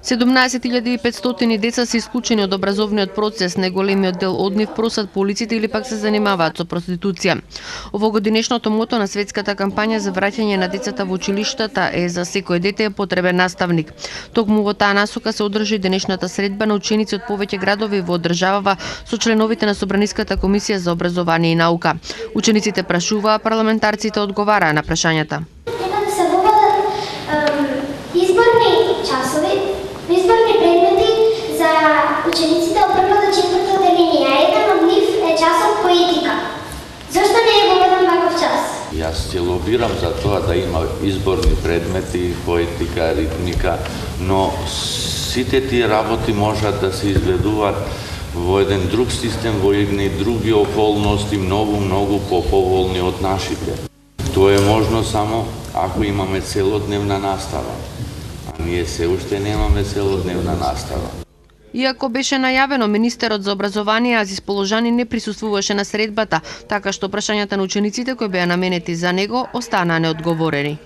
17.500 деца се исклучени од образовниот процес, најголемиот дел од нив просат по улиците или пак се занимаваат со проституција. Овогодинешното мото на светската кампања за враќање на децата во училиштата е за секој дете е потребен наставник. Токму во таа насока се одржи денешната средба на ученици од повеќе градови во државава со членовите на Собраниската комисија за образование и наука. Учениците прашуваа, парламентарците одговараа на прашањата. Изборни предмети за учениците од прво до четврто одделение, а еден од нив е часот поетика. Зошто не е воведен ваков час? Јас ќе лобирам за тоа да има изборни предмети, поетика, ритмика, но сите тие работи можат да се изведуваат во еден друг систем, во едни други околности, многу поповолни од нашите. Тоа е можно само ако имаме целодневна настава. Ние се уште немаме целодневна настава. Иако беше најавено, министерот за образование Азис Положани не присуствуваше на средбата, така што прашањата на учениците кои беа наменети за него останаа неодговорени.